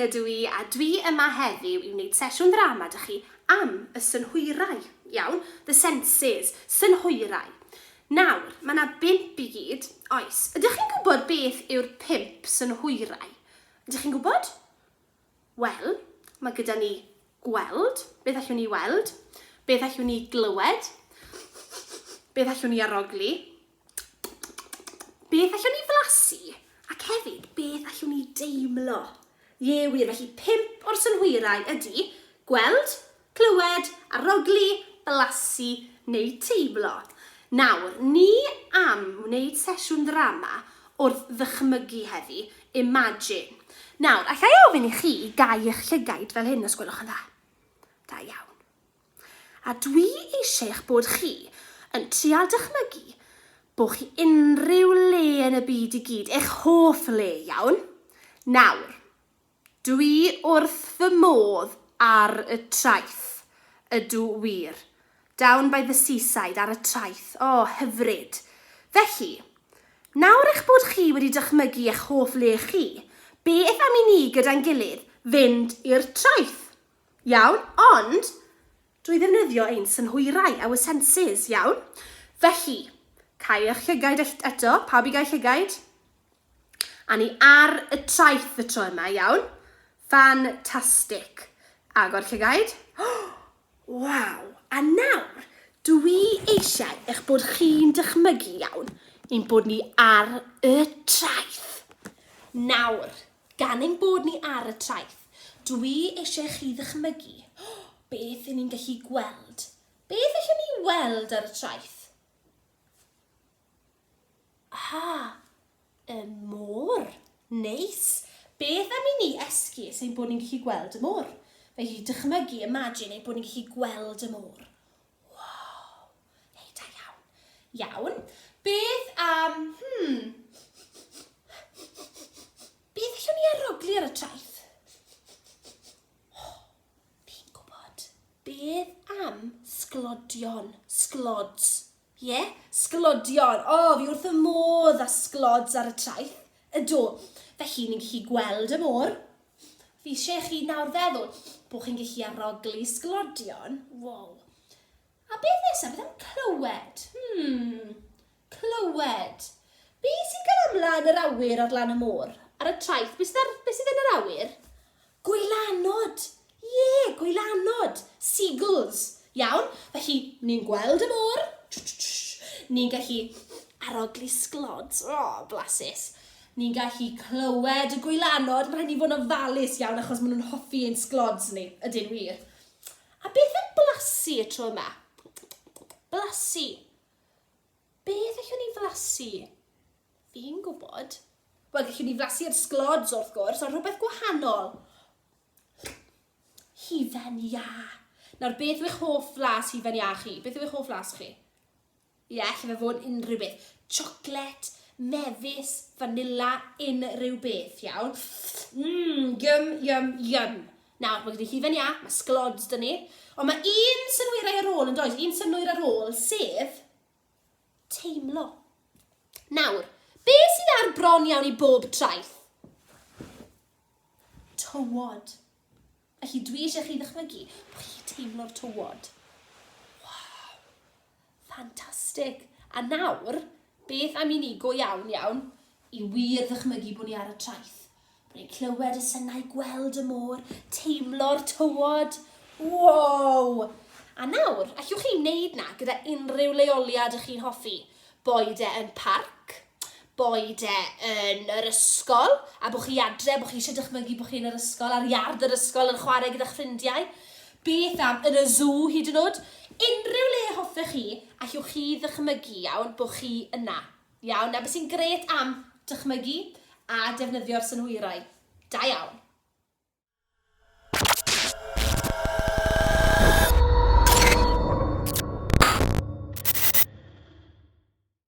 Elin ydw i, a dwi yma heddiw i wneud sesiwn ddrama dych chi am y synhwyrau, iawn? The senses, synhwyrau. Nawr, mae yna 5 i gyd, oes. Ydych chi'n gwybod beth yw'r 5 synhwyrau? Ydych chi'n gwybod? Wel, mae gyda ni gweld, beth allwn ni weld, beth allwn ni glywed, beth allwn ni arogli, beth allwn ni flasu, ac hefyd beth allwn ni deimlo. Ie wir, felly 5 o'r synhwyrau ydy gweld, clywed, arogli, blasu neu teimlo. Nawr, ni am wneud sesiwn ddrama wrth ddychmygu heddi, imagine. Nawr, allai ofyn i chi gau eich llygaid fel hyn os gwelwch yn dda. Da iawn. A dwi eisiau eich bod chi yn trial dychmygu bod chi unrhyw le yn y byd i gyd, eich hoff le, iawn? Nawr, dwi wrth fy modd ar y traeth, ydw wir. Down by the seaside, ar y traeth. O, hyfryd. Felly, nawr eich bod chi wedi dychmygu eich hoff le chi, beth am i ni gyda'n gilydd fynd i'r traeth? Iawn, ond drwy ddefnyddio ein synhwyrau, our senses, iawn? Felly, cau eich llygaid eto, pawb i gael llygaid. A ni ar y traeth y tro yma, iawn? Fantastic. Agor llygaid. Waw. A nawr, dwi eisiau eich bod chi'n dychmygu iawn ein bod ni ar y traeth. Nawr, gan ein bod ni ar y traeth, dwi eisiau chi ddychmygu beth y'n ni'n gallu gweld. Beth allwn ni weld ar y traeth? Y môr. Neis. Beth am i ni esgus ein bod ni'n gallu gweld y môr? Felly dychmygu, imagine ein bod ni'n gallu gweld y môr. Wow. Hei, da iawn. Iawn. Beth am... Beth allwn ni arogli ar y traeth? Fi'n gwybod. Beth am sglodion? Sglods. Ie? Sglodion. Fi wrth y modd â sglods ar y traeth. Ydw. Felly ni'n gallu gweld y môr. Fi eisiau chi nawr feddwl bod chi'n gallu arogli sglodion. Wow. A beth nesaf? Beth am clywed? Clywed. Beth sy'n gan ymlaen yr awyr ar lan y môr? Ar y traeth? Beth sydd yn yr awyr? Gwylanod. Ie, gwylanod. Seagulls. Iawn. Felly, ni'n gweld y môr. Ni'n gallu arogli sglods. Blasus. Ni'n gallu clywed y gwylanod. Mae rhaid ni fod yn ofalus iawn achos maen nhw'n hoffi ein sglods ni. Ydyn wir. A beth am blasu y tro yma? Blasu. Beth allwn ni flasu? Fi'n gwybod. Wel, gallwn ni flasu'r sglods wrth gwrs, ond rhywbeth gwahanol. Hufen iâ. Nawr, beth yw eich hoff flas hufen iâ chi? Beth yw eich hoff flas chi? Ie, lle fe fod unrhyw beth. Chocolate, mefus, vanilla, unrhyw beth, iawn. Yum. Nawr, mae gyda hufen iâ, mae sglods dyn ni. Ond mae un synhwyrau ar ôl yn does, un synhwyr ar ôl, sef teimlo. Nawr, beth sydd ar bron iawn i bob traeth? Tywod. Felly dwi eisiau chi ddychmygu bod chi teimlo'r tywod. Wow. Fantastic. A nawr, beth am i ni go iawn i wir ddychmygu bod ni ar y traeth? Bod ni'n clywed y synnau, gweld y môr, teimlo'r tywod. Wow! A nawr, allwch chi wneud na gyda unrhyw leoliad ych chi'n hoffi? Boed e yn parc, boed e yn yr ysgol, a bod chi adre, bod chi eisiau dychmygu bod chi yn yr ysgol, ar iard yr ysgol yn chwarae gyda'ch ffrindiau. Beth am yn y zoo hyd yn oed? Unrhyw le hoffech chi, allwch chi ddychmygu iawn bod chi yna. Iawn, a beth sy'n gret am dychmygu a defnyddio'r synhwyrau. Da iawn.